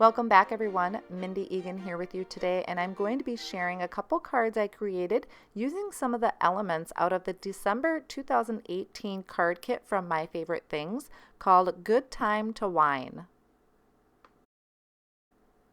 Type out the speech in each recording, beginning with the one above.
Welcome back everyone, Mindy Eggen here with you today, and I'm going to be sharing a couple cards I created using some of the elements out of the December 2018 card kit from My Favorite Things called Good Time to Wine.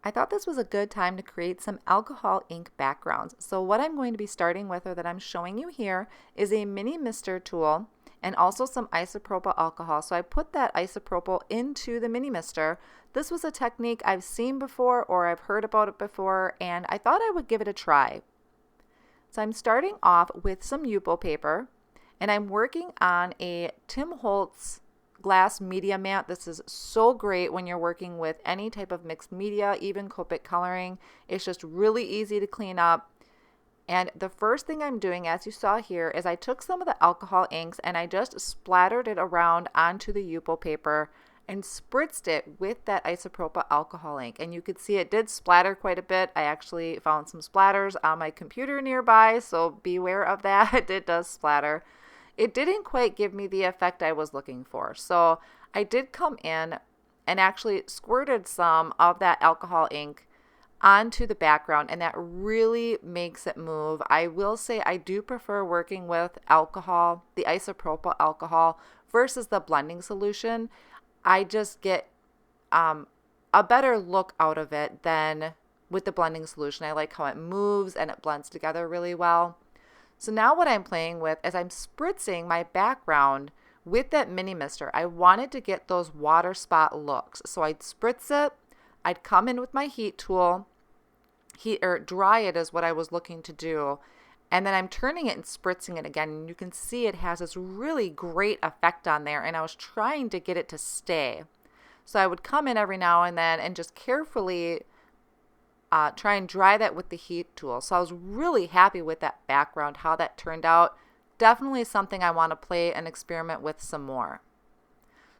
I thought this was a good time to create some alcohol ink backgrounds. So what I'm going to be starting with, or that I'm showing you here, is a mini mister tool and also some isopropyl alcohol. So I put that isopropyl into the mini mister. This was a technique I've seen before or I've heard about it before, and I thought I would give it a try. So I'm starting off with some Yupo paper, and I'm working on a Tim Holtz glass media mat. This is so great when you're working with any type of mixed media, even Copic coloring. It's just really easy to clean up. And the first thing I'm doing, as you saw here, is I took some of the alcohol inks and I just splattered it around onto the Yupo paper and spritzed it with that isopropyl alcohol ink. And you could see it did splatter quite a bit. I actually found some splatters on my computer nearby, so beware of that. It does splatter. It didn't quite give me the effect I was looking for. So I did come in and actually squirted some of that alcohol ink onto the background, and that really makes it move. I will say I do prefer working with alcohol, the isopropyl alcohol, versus the blending solution. I just get a better look out of it than with the blending solution. I like how it moves and it blends together really well. So now what I'm playing with is I'm spritzing my background with that mini mister. I wanted to get those water spot looks. So I'd spritz it, I'd come in with my heat tool, dry it is what I was looking to do, and then I'm turning it and spritzing it again, and you can see it has this really great effect on there, and I was trying to get it to stay. So I would come in every now and then and just carefully try and dry that with the heat tool. So I was really happy with that background, how that turned out. Definitely something I want to play and experiment with some more.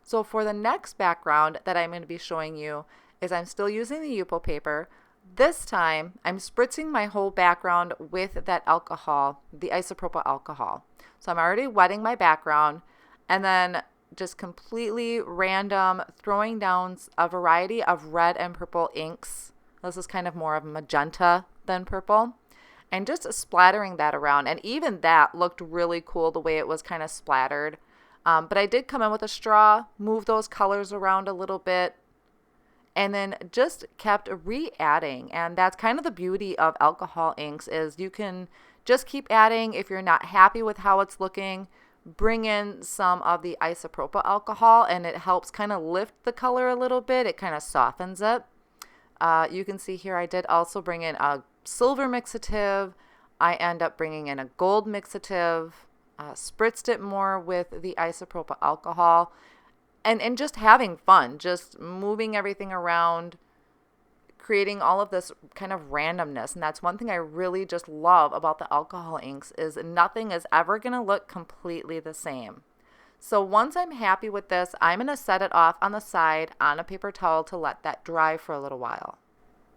So for the next background that I'm going to be showing you is I'm still using the Yupo paper. This time I'm spritzing my whole background with that alcohol, the isopropyl alcohol. So I'm already wetting my background and then just completely random throwing down a variety of red and purple inks. This is kind of more of magenta than purple, and just splattering that around. And even that looked really cool the way it was kind of splattered. But I did come in with a straw, move those colors around a little bit, and then just kept re-adding. And that's kind of the beauty of alcohol inks, is you can just keep adding. If you're not happy with how it's looking, bring in some of the isopropyl alcohol and it helps kind of lift the color a little bit. It kind of softens it. You can see here I did also bring in a silver mixative. I end up bringing in a gold mixative, spritzed it more with the isopropyl alcohol, and just having fun, just moving everything around, creating all of this kind of randomness. And that's one thing I really just love about the alcohol inks, is nothing is ever going to look completely the same. So once I'm happy with this, I'm going to set it off on the side on a paper towel to let that dry for a little while.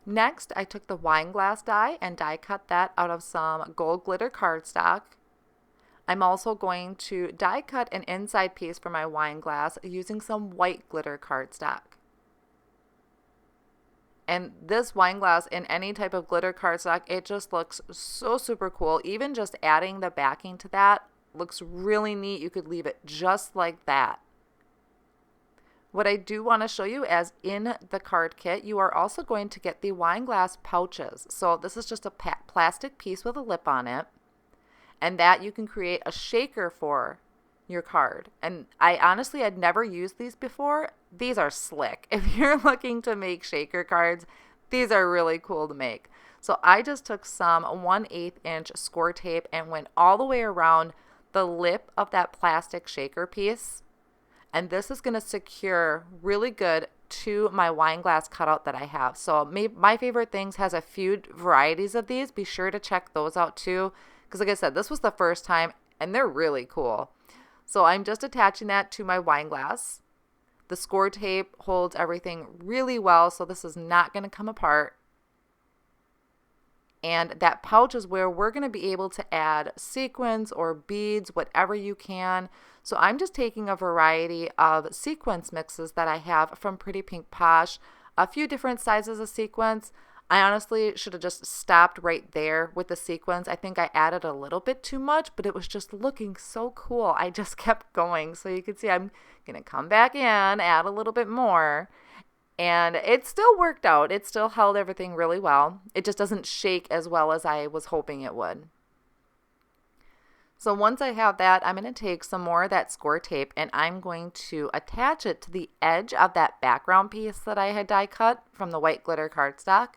Next, I took the wine glass die and die cut that out of some gold glitter cardstock. I'm also going to die cut an inside piece for my wine glass using some white glitter cardstock. And this wine glass in any type of glitter cardstock, it just looks so super cool. Even just adding the backing to that looks really neat. You could leave it just like that. What I do want to show you, as in the card kit, you are also going to get the wine glass pouches. So this is just a plastic piece with a lip on it, and that you can create a shaker for your card. And I honestly had never used these before. These are slick. If you're looking to make shaker cards, these are really cool to make. So I just took some 1/8 inch Scor-Tape and went all the way around the lip of that plastic shaker piece. And this is going to secure really good to my wine glass cutout that I have. So My Favorite Things has a few varieties of these. Be sure to check those out too, because like I said, this was the first time and they're really cool. So I'm just attaching that to my wine glass. The Scor-Tape holds everything really well, so this is not going to come apart. And that pouch is where we're going to be able to add sequins or beads, whatever you can. So I'm just taking a variety of sequence mixes that I have from Pretty Pink Posh. a few different sizes of sequins. I honestly should have just stopped right there with the sequins. I think I added a little bit too much, but it was just looking so cool. I just kept going. So you can see I'm going to come back in, add a little bit more. And it still worked out. It still held everything really well. It just doesn't shake as well as I was hoping it would. So once I have that, I'm going to take some more of that Scor-Tape and I'm going to attach it to the edge of that background piece that I had die cut from the white glitter cardstock.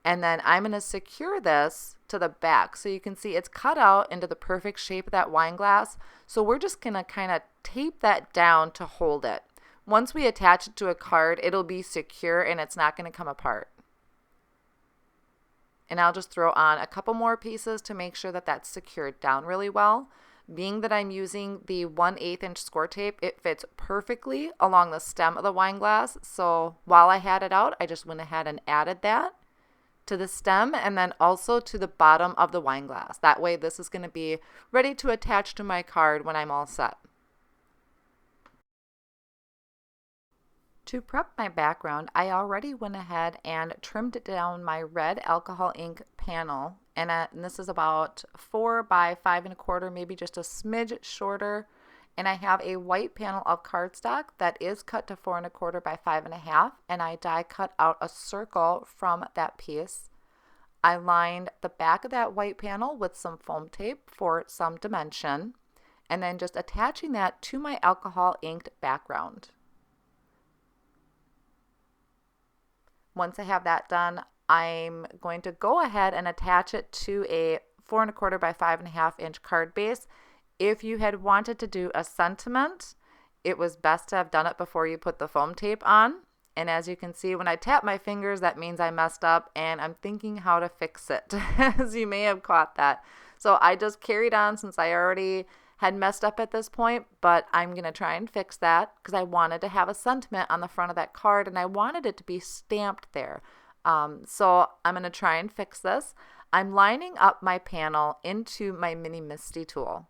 And then I'm going to secure this to the back. So you can see it's cut out into the perfect shape of that wine glass. So we're just going to kind of tape that down to hold it. Once we attach it to a card, it'll be secure and it's not going to come apart. And I'll just throw on a couple more pieces to make sure that that's secured down really well. Being that I'm using the 1/8 inch Scor-Tape, it fits perfectly along the stem of the wine glass. So while I had it out, I just went ahead and added that to the stem and then also to the bottom of the wine glass. That way this is going to be ready to attach to my card when I'm all set. To prep my background, I already went ahead and trimmed down my red alcohol ink panel, and this is about 4 by 5 1/4, maybe just a smidge shorter. And I have a white panel of cardstock that is cut to 4 1/4 by 5 1/2, and I die cut out a circle from that piece. I lined the back of that white panel with some foam tape for some dimension, and then just attaching that to my alcohol inked background. Once I have that done, I'm going to go ahead and attach it to a 4 1/4 by 5 1/2 inch card base. If you had wanted to do a sentiment, it was best to have done it before you put the foam tape on. And as you can see, when I tap my fingers, that means I messed up and I'm thinking how to fix it, as you may have caught that. So I just carried on since I already had messed up at this point, but I'm going to try and fix that because I wanted to have a sentiment on the front of that card and I wanted it to be stamped there. So I'm going to try and fix this. I'm lining up my panel into my Mini Misty tool.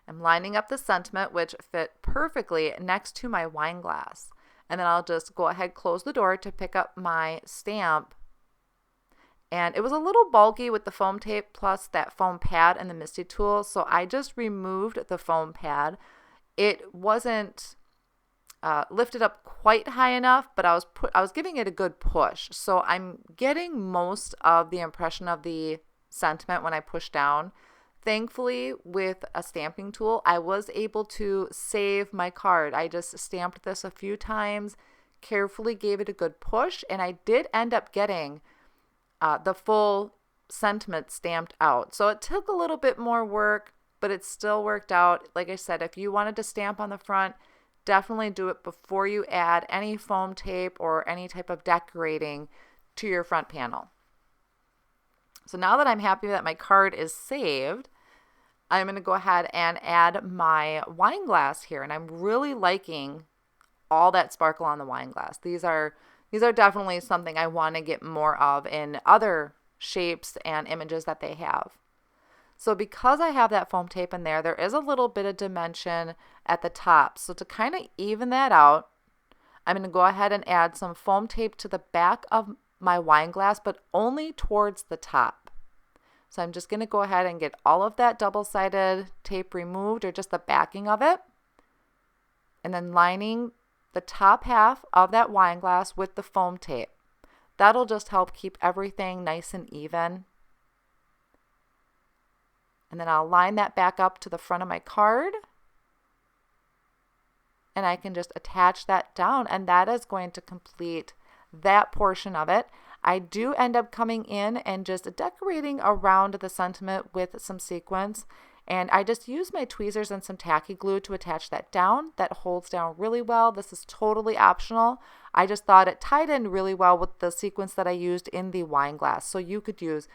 I'm lining up the sentiment, which fit perfectly next to my wine glass. And then I'll just go ahead, close the door to pick up my stamp. And it was a little bulky with the foam tape plus that foam pad and the Misty tool, so I just removed the foam pad. It wasn't lifted up quite high enough, but I was giving it a good push. So I'm getting most of the impression of the sentiment when I push down. Thankfully, with a stamping tool, I was able to save my card. I just stamped this a few times, carefully gave it a good push, and I did end up getting the full sentiment stamped out. So it took a little bit more work, but it still worked out. Like I said, if you wanted to stamp on the front, definitely do it before you add any foam tape or any type of decorating to your front panel. So now that I'm happy that my card is saved, I'm going to go ahead and add my wine glass here. And I'm really liking all that sparkle on the wine glass. These are definitely something I want to get more of in other shapes and images that they have. So because I have that foam tape in there, there is a little bit of dimension at the top. So to kind of even that out, I'm going to go ahead and add some foam tape to the back of my wine glass, but only towards the top. So I'm just going to go ahead and get all of that double-sided tape removed, or just the backing of it, and then lining the top half of that wine glass with the foam tape. That'll just help keep everything nice and even. And then I'll line that back up to the front of my card. And I can just attach that down, and that is going to complete that portion of it. I do end up coming in and just decorating around the sentiment with some sequins. And I just use my tweezers and some tacky glue to attach that down. That holds down really well. This is totally optional. I just thought it tied in really well with the sequins that I used in the wine glass. So you could use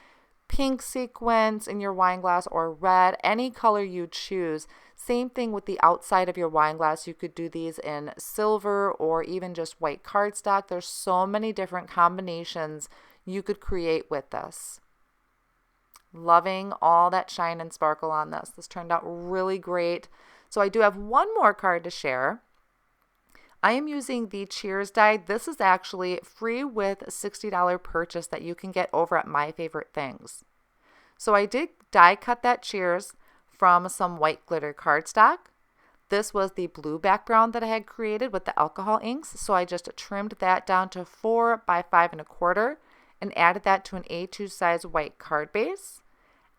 pink sequins in your wine glass or red, any color you choose. Same thing with the outside of your wine glass. You could do these in silver or even just white cardstock. There's so many different combinations you could create with this. Loving all that shine and sparkle on this. This turned out really great. So I do have one more card to share. I am using the Cheers die. This is actually free with a $60 purchase that you can get over at My Favorite Things. So I did die cut that Cheers from some white glitter cardstock. This was the blue background that I had created with the alcohol inks. So I just trimmed that down to 4 by 5 1/4 and added that to an A2 size white card base.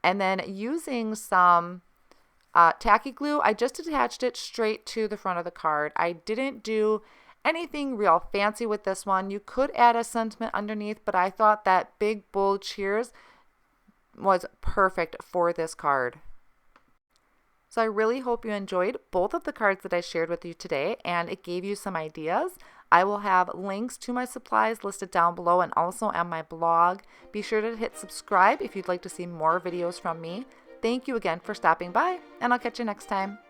And then using some tacky glue, I just attached it straight to the front of the card. I didn't do anything real fancy with this one. You could add a sentiment underneath, but I thought that big bold Cheers was perfect for this card. So I really hope you enjoyed both of the cards that I shared with you today and it gave you some ideas. I will have links to my supplies listed down below and also on my blog. Be sure to hit subscribe if you'd like to see more videos from me. Thank you again for stopping by, and I'll catch you next time.